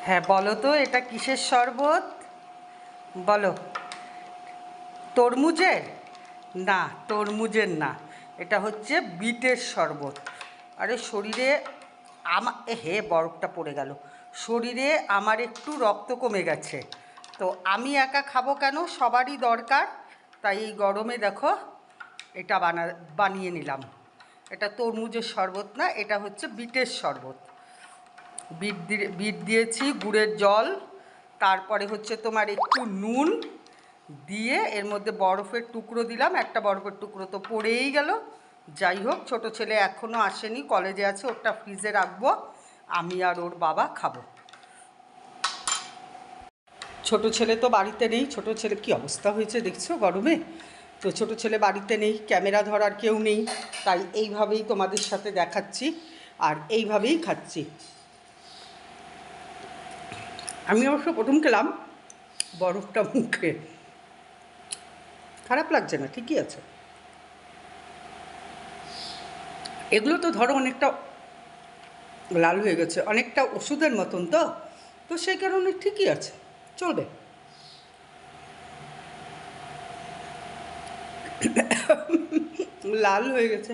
হ্যাঁ বলো তো, এটা কিসের শরবত বলো? তরমুজের? না, তরমুজের না, এটা হচ্ছে বিটের শরবত। আরে শরীরে হে বরফটা পড়ে গেল। শরীরে আমার একটু রক্ত কমে গেছে, তো আমি একা খাবো কেন, সবারই দরকার। তাই এই গরমে দেখো এটা বানিয়ে নিলাম। এটা তরমুজের শরবত না, এটা হচ্ছে বিটের শরবত। বিট দিয়েছি, গুড়ের জল, তারপরে হচ্ছে তোমার একটু নুন দিয়ে এর মধ্যে বরফের টুকরো দিলাম। একটা বরফের টুকরো তো পড়েই গেল। যাই হোক, ছোট ছেলে এখনও আসেনি, কলেজে আছে, ওটা ফ্রিজে রাখবো, আমি আর ওর বাবা খাবো। ছোট ছেলে তো বাড়িতে নেই, ছোট ছেলে কি অবস্থা হয়েছে দেখছো গরমে। তো ছোট ছেলে বাড়িতে নেই, ক্যামেরা ধরার কেউ নেই, তাই এইভাবেই তোমাদের সাথে দেখাচ্ছি আর এইভাবেই খাচ্ছি। আমি অবশ্য প্রথম খেলাম বরফটা মুখে, খারাপ লাগছে না, ঠিকই আছে। এগুলো তো ধরো অনেকটা লাল হয়ে গেছে, অনেকটা ওষুধের মতন, তো তো সেই কারণে ঠিকই আছে, চলবে। লাল হয়ে গেছে।